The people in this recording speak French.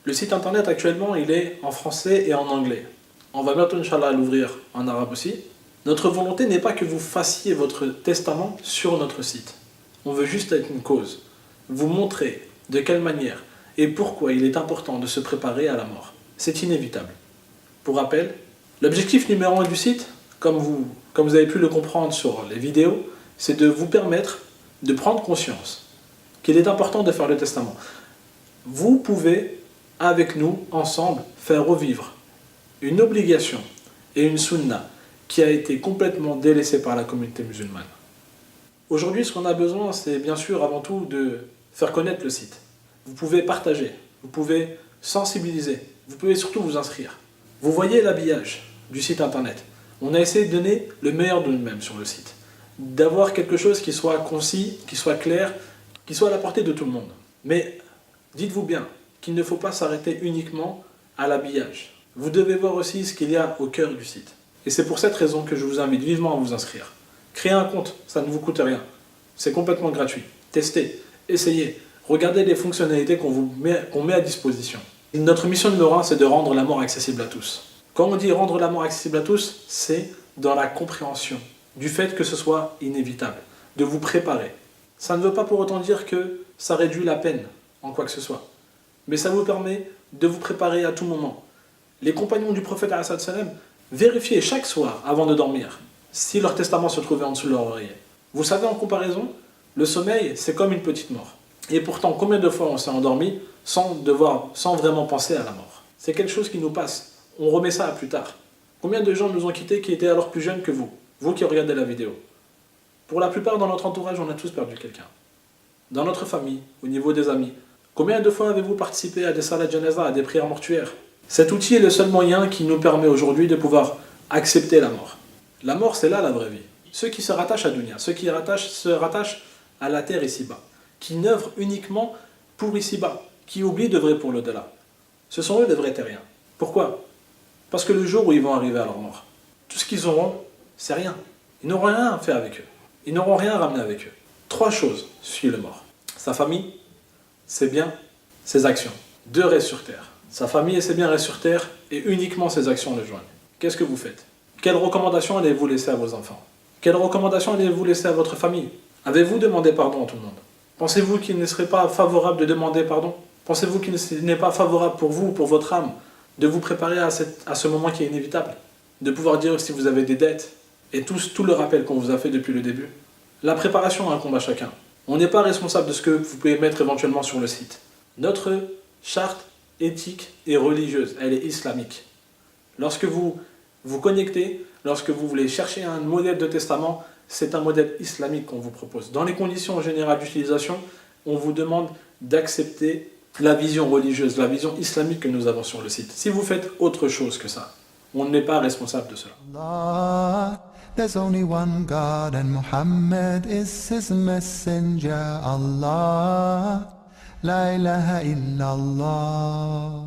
Le site internet actuellement, il est en français et en anglais. On va bientôt, Inch'Allah, l'ouvrir en arabe aussi. Notre volonté n'est pas que vous fassiez votre testament sur notre site. On veut juste être une cause. Vous montrer de quelle manière et pourquoi il est important de se préparer à la mort. C'est inévitable. Pour rappel, l'objectif numéro 1 du site, comme vous avez pu le comprendre sur les vidéos, c'est de vous permettre de prendre conscience qu'il est important de faire le testament. Vous pouvez, avec nous, ensemble, faire revivre une obligation et une sunna qui a été complètement délaissée par la communauté musulmane. Aujourd'hui, ce qu'on a besoin, c'est bien sûr avant tout de faire connaître le site. Vous pouvez partager, vous pouvez sensibiliser, vous pouvez surtout vous inscrire. Vous voyez l'habillage du site internet. On a essayé de donner le meilleur de nous-mêmes sur le site. D'avoir quelque chose qui soit concis, qui soit clair, qui soit à la portée de tout le monde. Mais dites-vous bien qu'il ne faut pas s'arrêter uniquement à l'habillage. Vous devez voir aussi ce qu'il y a au cœur du site. Et c'est pour cette raison que je vous invite vivement à vous inscrire. Créez un compte, ça ne vous coûte rien. C'est complètement gratuit. Testez, essayez, regardez les fonctionnalités qu'on met à disposition. Notre mission numéro 1, c'est de rendre la mort accessible à tous. Quand on dit rendre la mort accessible à tous, c'est dans la compréhension du fait que ce soit inévitable, de vous préparer. Ça ne veut pas pour autant dire que ça réduit la peine en quoi que ce soit. Mais ça vous permet de vous préparer à tout moment. Les compagnons du prophète vérifiaient chaque soir avant de dormir si leur testament se trouvait en dessous de leur oreiller. Vous savez, en comparaison, le sommeil, c'est comme une petite mort. Et pourtant, combien de fois on s'est endormi sans vraiment penser à la mort? C'est quelque chose qui nous passe. On remet ça à plus tard. Combien de gens nous ont quittés qui étaient alors plus jeunes que vous qui regardez la vidéo? Pour la plupart, dans notre entourage, on a tous perdu quelqu'un. Dans notre famille, au niveau des amis. Combien de fois avez-vous participé à des salat janaza, à des prières mortuaires? Cet outil est le seul moyen qui nous permet aujourd'hui de pouvoir accepter la mort. La mort, c'est là la vraie vie. Ceux qui se rattachent à Dunya, ceux qui se rattachent à la terre ici-bas, qui n'œuvrent uniquement pour ici-bas, qui oublient d'œuvrer pour l'au-delà. Ce sont eux les vrais terriens. Pourquoi? Parce que le jour où ils vont arriver à leur mort, tout ce qu'ils auront, c'est rien. Ils n'auront rien fait avec eux. Ils n'auront rien ramené avec eux. 3 choses suivent le mort. Sa famille, ses biens, ses actions. 2 restent sur terre. Sa famille et ses biens restent sur terre et uniquement ses actions le joignent. Qu'est-ce que vous faites? Quelles recommandations allez-vous laisser à vos enfants? Quelles recommandations allez-vous laisser à votre famille? Avez-vous demandé pardon à tout le monde? Pensez-vous qu'il ne serait pas favorable de demander pardon? Pensez-vous qu'il n'est pas favorable pour vous, pour votre âme, de vous préparer à ce moment qui est inévitable? De pouvoir dire si vous avez des dettes et tout le rappel qu'on vous a fait depuis le début. La préparation a un combat chacun. On n'est pas responsable de ce que vous pouvez mettre éventuellement sur le site. Notre charte éthique et religieuse, elle est islamique. Lorsque vous vous connectez, lorsque vous voulez chercher un modèle de testament, c'est un modèle islamique qu'on vous propose. Dans les conditions générales d'utilisation, on vous demande d'accepter la vision religieuse, la vision islamique que nous avons sur le site. Si vous faites autre chose que ça, on n'est pas responsable de cela. Allah, there's only one God and Muhammad is his messenger. Allah, la ilaha illallah.